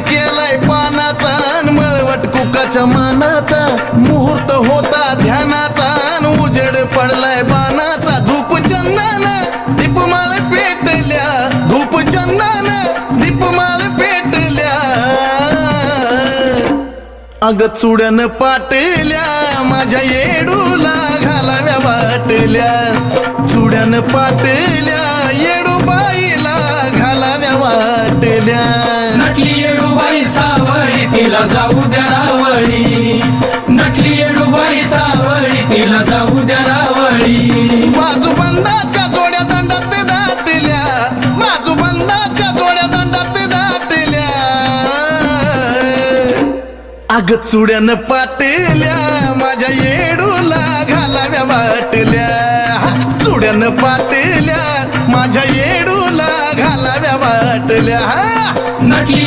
केलाय पानाचा अन मळवट कुकाच्या मानाचा मुहूर्त होता ध्यानाचा अन उजेड पडलाय बाणाचा धूप चंदन दीपमाळ पेटल्या धूप चंदन दीपमाळ पेटल्या अग चुड्यान पाटल्या माझ्या येडूला घालाव्या वाटल्या चुड्यान पाटल्या येडूबाईला घालाव्या वाटल्या नटली येडूबाई सावळी तिला जाऊ द्या रावळी नटली येडूबाई सावळी तिला जाऊ द्या रावळी बाजूबंदाच्या जोड्या दंडात दाटल्या बाजूबंदाच्या जोड्या दंडात दाटल्या अग चुड्यान पाटल्या माझ्या येडूला घालाव्या वाटल्या चुड्यान पाटल्या माझ्या येडूला घालाव्या वाटल्या नटली